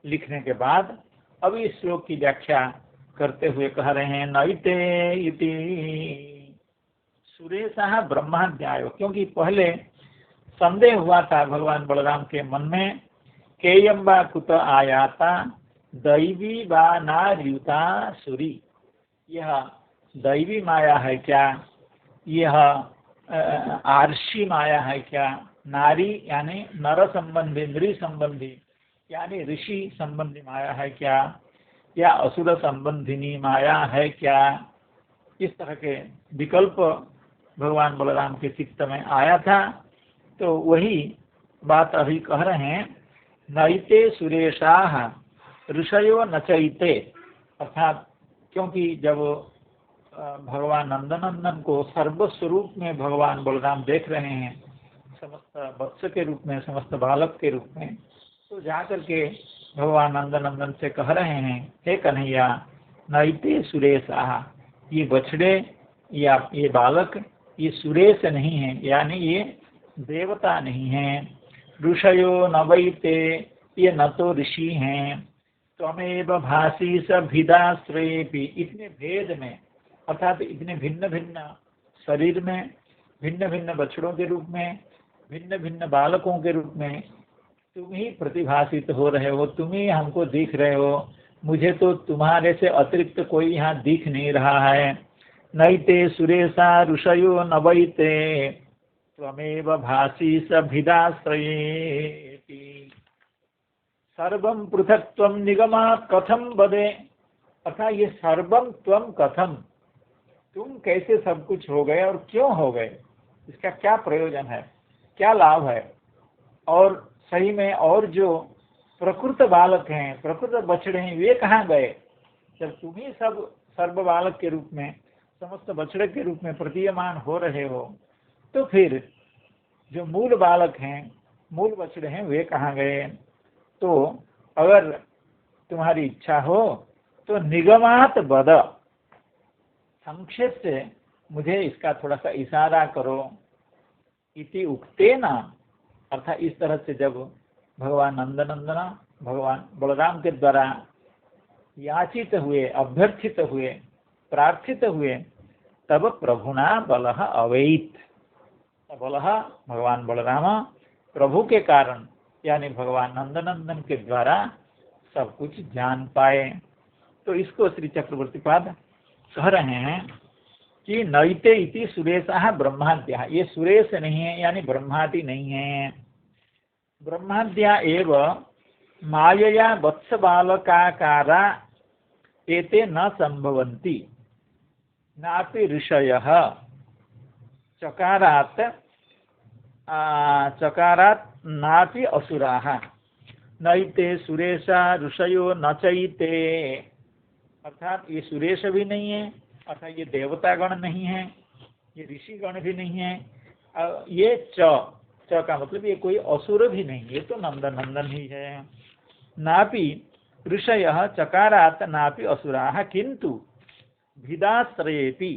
लिखने के बाद अब इस श्लोक की व्याख्या करते हुए कह रहे हैं नैते इति सुरेशः ब्रह्माद्याय, क्योंकि पहले संदेह हुआ था भगवान बलराम के मन में, केयम वा कुत आयाता दैवी वा नार्युता सुरी, यह दैवी माया है क्या, यह आर्षी माया है क्या, नारी यानी नर संबंधी, नृ संबंधी यानी ऋषि संबंधी माया है क्या, या असुर संबंधिनी माया है क्या। इस तरह के विकल्प भगवान बलराम के चित्त में आया था। तो वही बात अभी कह रहे हैं, नैते सुरेशाः ऋषयो नचैते, अर्थात क्योंकि जब भगवान नंदनंदन को सर्वस्वरूप में भगवान बलराम देख रहे हैं, समस्त वत्स के रूप में, समस्त बालक के रूप में, तो जाकर के भगवान नंदनंदन से कह रहे हैं, हे कन्हैया नैते सुरेशाः, ये बछड़े या ये बालक ये सुरेश नहीं है, यानी ये देवता नहीं है। ऋषयो न वैते, ये न तो ऋषि हैं। त्वमेव भासी सभिदाश्रयेपि, इतने भेद में, अर्थात इतने भिन्न भिन्न शरीर में, भिन्न भिन्न बछड़ों के रूप में, भिन्न भिन्न बालकों के रूप में तुम ही प्रतिभासित हो रहे हो, तुम ही हमको दिख रहे हो, मुझे तो तुम्हारे से अतिरिक्त कोई यहाँ दिख नहीं रहा है। नैते सुरेशा ऋषयो न वैते त्वमेव भासी सभिदाश्रयेति सर्वं पृथक्त्वं निगमात् कथं वदे, अर्थात ये सर्वम त्वम कथम, तुम कैसे सब कुछ हो गए और क्यों हो गए, इसका क्या प्रयोजन है, क्या लाभ है। और सही में और जो प्रकृत बालक हैं, प्रकृत बछड़े हैं, वे कहाँ गए। जब तुम ही सब सर्व बालक के रूप में, समस्त बछड़े के रूप में प्रतीयमान हो रहे हो, तो फिर जो मूल बालक हैं, मूल बछड़े हैं, वे कहाँ गए। तो अगर तुम्हारी इच्छा हो तो निगमात वद, संक्षेप से मुझे इसका थोड़ा सा इशारा करो। इति उक्तेन, अर्थात इस तरह से जब भगवान नंदनंदना भगवान बलराम के द्वारा याचित हुए, अभ्यर्थित हुए, प्रार्थित हुए, तब प्रभुना बलः अवैत, बलः भगवान बलराम प्रभु के कारण यानी भगवान नंदनंदन के द्वारा सब कुछ जान पाए। तो इसको श्री चक्रवर्ती पाद कह रहे हैं कि नैते इति सुरेशः ब्रह्माद्या, ये सुरेश नहीं है यानी ब्रह्मादि नहीं है। ब्रह्माद्या एव मायया वत्स बालकाकारा एते न संभवन्ति नापि ऋषयः चकारात् नापि असुराः। नैते सुरेशा ऋषयो न चैते, अर्थात ये सुरेश भी नहीं है, अर्थात ये देवता गण नहीं है, ये ऋषि गण भी नहीं है। ये च का मतलब ये कोई असुर भी नहीं, ये तो नंदन ही है। नापि ऋषयः चकारात् नापि असुराः किंतु भिदाश्रयेपि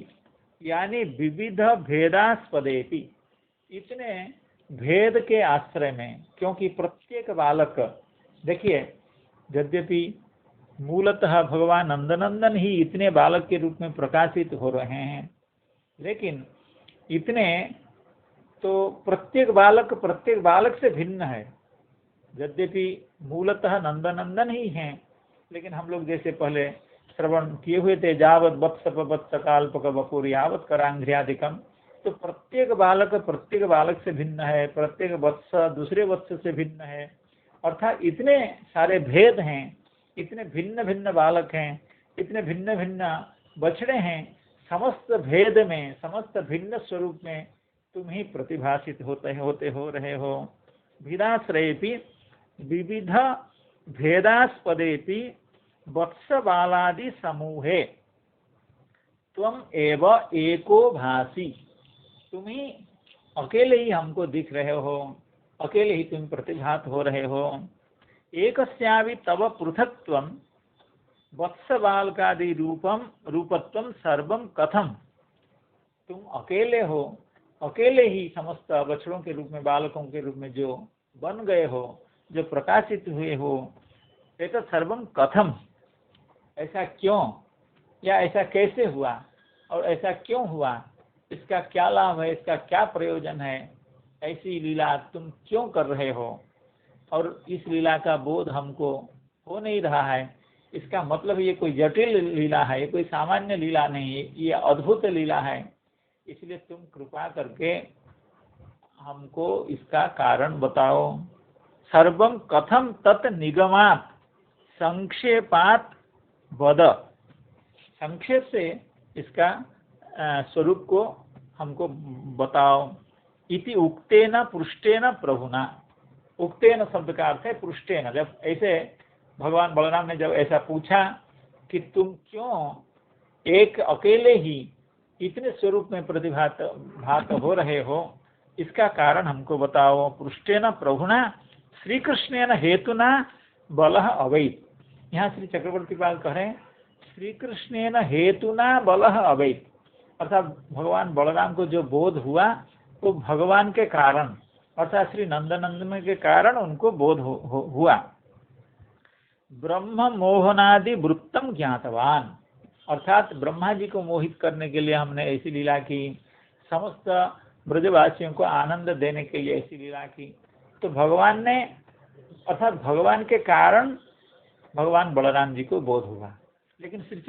यानी विविध भेदास्पदेपि, इतने भेद के आश्रय में, क्योंकि प्रत्येक बालक, देखिए यद्यपि मूलतः भगवान नंदनंदन ही इतने बालक के रूप में प्रकाशित हो रहे हैं, लेकिन इतने तो प्रत्येक बालक से भिन्न है। यद्यपि मूलतः नंदनंदन ही हैं, लेकिन हम लोग जैसे पहले श्रवण किए हुए थे, जावत वत्स काल्पक बपुर यावत करांघ्रियादिकम, तो प्रत्येक बालक से भिन्न है, प्रत्येक वत्स दूसरे वत्स से भिन्न है, अर्थात इतने सारे भेद हैं, इतने भिन्न भिन्न बालक हैं, इतने भिन्न भिन्न बछड़े हैं, समस्त भेद में, समस्त भिन्न स्वरूप में तुम ही प्रतिभाषित होते हो रहे हो। भिदाश्रयेपि विविध भेदास्पदेपि वत्स बालादि समूहे त्वम एव एको भासी, तुम ही अकेले ही हमको दिख रहे हो, अकेले ही तुम प्रतिभात हो रहे हो। एकस्यापि तव पृथक्त्वं वत्स बालकादि रूपत्वं सर्वं कथम, तुम अकेले हो, अकेले ही समस्त बछड़ों के रूप में, बालकों के रूप में जो बन गए हो, जो प्रकाशित हुए हो, एक सर्वम कथम, ऐसा क्यों, या ऐसा कैसे हुआ, और ऐसा क्यों हुआ, इसका क्या लाभ है, इसका क्या प्रयोजन है, ऐसी लीला तुम क्यों कर रहे हो, और इस लीला का बोध हमको हो नहीं रहा है। इसका मतलब ये कोई जटिल लीला है, ये कोई सामान्य लीला नहीं है, ये अद्भुत लीला है, इसलिए तुम कृपा करके हमको इसका कारण बताओ। सर्वम कथम तत् निगमात संक्षेपात वद, संक्षेप से इसका स्वरूप को हमको बताओ। इति उक्तेन पृष्ठेन प्रभुना, उक्तेन शब्द का अर्थ है पृष्ठेन, जब ऐसे भगवान बलराम ने जब ऐसा पूछा कि तुम क्यों एक अकेले ही इतने स्वरूप में प्रतिभात हो रहे हो, इसका कारण हमको बताओ। पृष्ठेन प्रभुना श्री कृष्णेन हेतुना बलः अवैत, यहाँ श्री चक्रवर्ती पाल कह रहे हैं श्री कृष्णेन हेतुना बलः अवैत, अर्थात भगवान बलराम को जो बोध हुआ वो भगवान के कारण, अर्थात श्री नंदनंदन के कारण उनको बोध हुआ। ब्रह्म मोहनादि वृत्तम ज्ञातवान, अर्थात ब्रह्मा जी को मोहित करने के लिए हमने ऐसी लीला की, समस्त ब्रजवासियों को आनंद देने के लिए ऐसी लीला की, तो भगवान ने, अर्थात भगवान के कारण भगवान बलराम जी को बोध हुआ। लेकिन श्री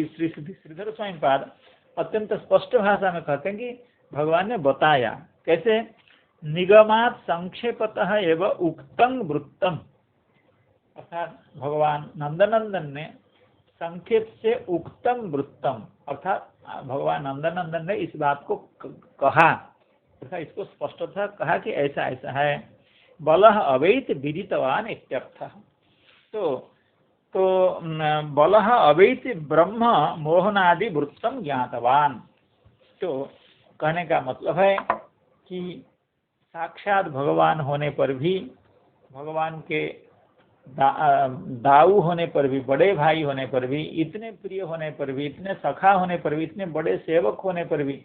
श्रीधर स्वामी पाद अत्यंत स्पष्ट भाषा में कहते हैं कि भगवान ने बताया कैसे, निगमात संक्षेपतः एवं उक्तं वृत्तम, अर्थात भगवान नंदनंदन ने संक्षेप से उक्तम वृत्तम, अर्थात भगवान नंदनंदन ने इस बात को कहा, तथा इसको स्पष्टतः कहा कि ऐसा ऐसा है। बलः अवैत विदितवान इत्यर्थः, तो बलः अवैत ब्रह्म मोहनादि वृत्तम ज्ञातवान, तो कहने का मतलब है कि साक्षात भगवान होने पर भी, भगवान के दाऊ होने पर भी, बड़े भाई होने पर भी, इतने प्रिय होने पर भी, इतने सखा होने पर भी, इतने बड़े सेवक होने पर भी,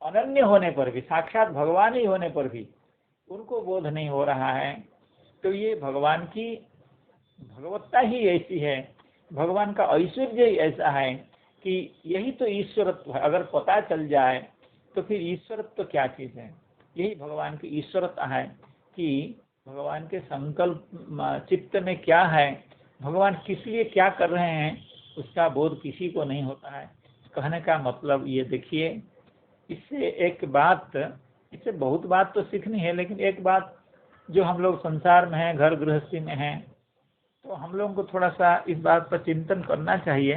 अनन्य होने पर भी, साक्षात भगवान ही होने पर भी उनको बोध नहीं हो रहा है। तो ये भगवान की भगवत्ता ही ऐसी है, भगवान का ऐश्वर्य ही ऐसा है कि यही तो ईश्वरत्व है। अगर पता चल जाए तो फिर ईश्वरत्व क्या चीज़ है, यही भगवान की ईश्वरता है कि भगवान के संकल्प चित्त में क्या है, भगवान किस लिए क्या कर रहे हैं, उसका बोध किसी को नहीं होता है। कहने का मतलब ये देखिए, इससे एक बात, इससे बहुत बात तो सीखनी है, लेकिन एक बात जो हम लोग संसार में हैं, घर गृहस्थी में हैं, तो हम लोगों को थोड़ा सा इस बात पर चिंतन करना चाहिए।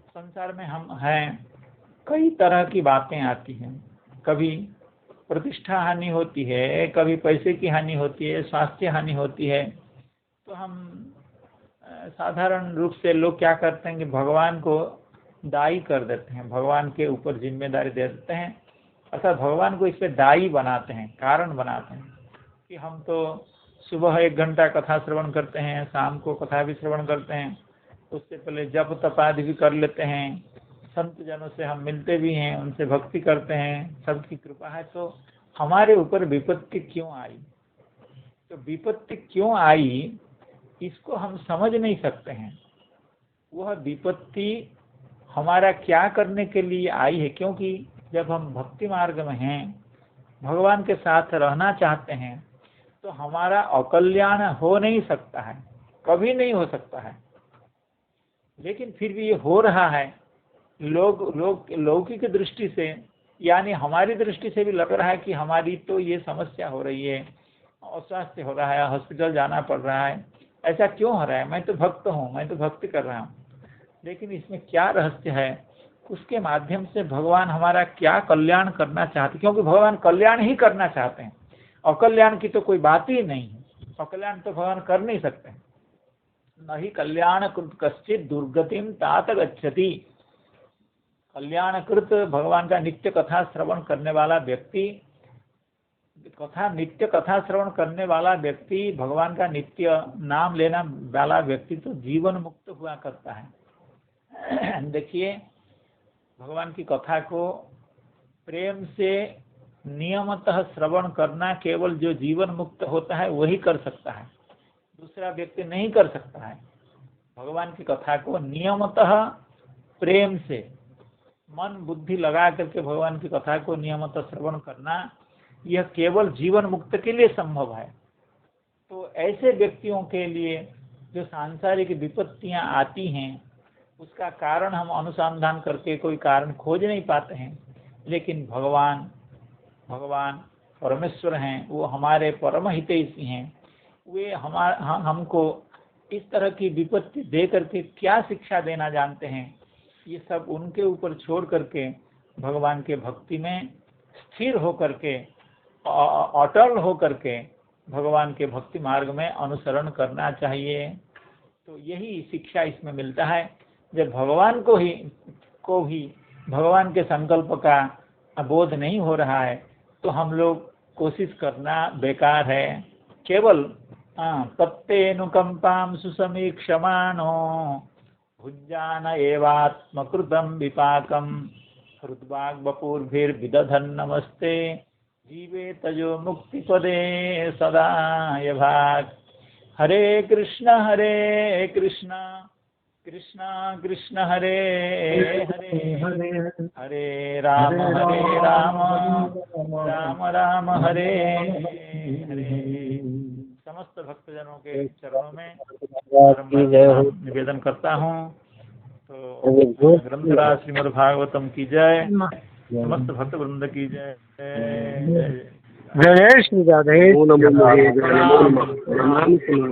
संसार में हम हैं, कई तरह की बातें आती हैं, कभी प्रतिष्ठा हानि होती है, कभी पैसे की हानि होती है, स्वास्थ्य हानि होती है, तो हम साधारण रूप से लोग क्या करते हैं कि भगवान को दायी कर देते हैं, भगवान के ऊपर जिम्मेदारी दे देते हैं अर्थात भगवान को इस पे दायी बनाते हैं, कारण बनाते हैं कि हम तो सुबह 1 घंटा कथा श्रवण करते हैं, शाम को कथा भी श्रवण करते हैं, उससे पहले जप तपादि भी कर लेते हैं, संत जनों से हम मिलते भी हैं, उनसे भक्ति करते हैं, सबकी कृपा है, तो हमारे ऊपर विपत्ति क्यों आई? तो विपत्ति क्यों आई इसको हम समझ नहीं सकते हैं। वह विपत्ति हमारा क्या करने के लिए आई है? क्योंकि जब हम भक्ति मार्ग में हैं, भगवान के साथ रहना चाहते हैं, तो हमारा अकल्याण हो नहीं सकता है, कभी नहीं हो सकता है। लेकिन फिर भी ये हो रहा है। लौकिक दृष्टि से, यानी हमारी दृष्टि से भी लग रहा है कि हमारी तो ये समस्या हो रही है, अस्वास्थ्य हो रहा है, हॉस्पिटल जाना पड़ रहा है, ऐसा क्यों हो रहा है? मैं तो भक्त हूँ, मैं तो भक्ति कर रहा हूँ। लेकिन इसमें क्या रहस्य है? उसके माध्यम से भगवान हमारा क्या कल्याण करना चाहते? क्योंकि भगवान कल्याण ही करना चाहते हैं, अकल्याण की तो कोई बात ही नहीं है। अकल्याण तो भगवान कर नहीं सकते। नहीं कल्याण कृत कश्चित दुर्गतिम तात गच्छति। कल्याणकृत भगवान का नित्य कथा श्रवण करने वाला व्यक्ति, नित्य कथा श्रवण करने वाला व्यक्ति, भगवान का नित्य नाम लेना वाला व्यक्ति तो जीवन मुक्त हुआ करता है। देखिए, भगवान की कथा को प्रेम से नियमतः श्रवण करना केवल जो जीवन मुक्त होता है वही कर सकता है, दूसरा व्यक्ति नहीं कर सकता है। भगवान की कथा को नियमतः प्रेम से मन बुद्धि लगा करके भगवान की कथा को नियमतः श्रवण करना, यह केवल जीवन मुक्त के लिए संभव है। तो ऐसे व्यक्तियों के लिए जो सांसारिक विपत्तियां आती हैं, उसका कारण हम अनुसंधान करके कोई कारण खोज नहीं पाते हैं। लेकिन भगवान परमेश्वर हैं, वो हमारे परम हितैषी हैं। वे हमको इस तरह की विपत्ति दे करके क्या शिक्षा देना जानते हैं, ये सब उनके ऊपर छोड़ करके भगवान के भक्ति में स्थिर होकर के, अटल होकर के भगवान के भक्ति मार्ग में अनुसरण करना चाहिए। तो यही शिक्षा इसमें मिलता है। जब भगवान को भी भगवान के संकल्प का बोध नहीं हो रहा है, तो हम लोग कोशिश करना बेकार है। केवल तत्तेनुकंपां सुसमीक्षमाणो भुज्जान एवात्मकृतं विपाकं हृद्वाग् वपुर्भिर्विदधन् नमस्ते जीवे तजो मुक्तिपदे सदा यभाक्। हरे कृष्ण कृष्ण कृष्ण हरे हरे, हरे राम राम राम हरे हरे। समस्त भक्तजनों के चरणों में निवेदन करता हूँ। तो ग्रंथराज श्रीमद् भागवतम की जय, समस्त भक्त वृंद की जय। जय श्री राधे।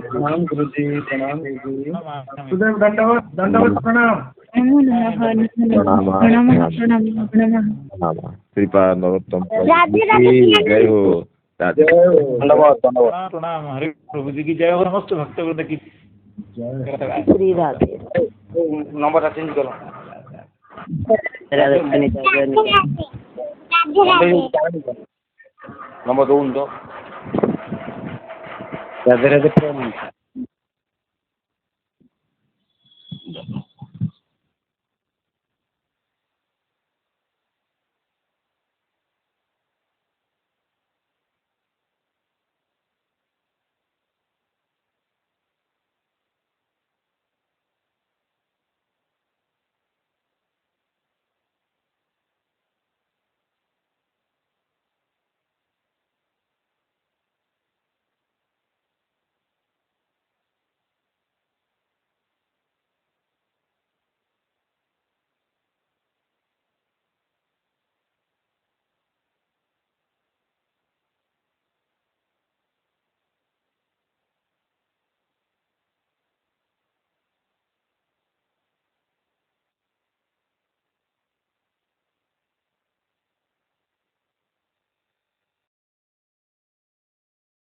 प्रणाम गुरु जी, प्रणाम सुदेव, दंडवत प्रणाम। श्रीपाद भगवतम जय हो। प्रणाम। हरि प्रभु जी की जय हो। समस्त भक्त वृंद की श्री राधे। नंबर चेंज करो। नंबर 2 दो। राधे राधे।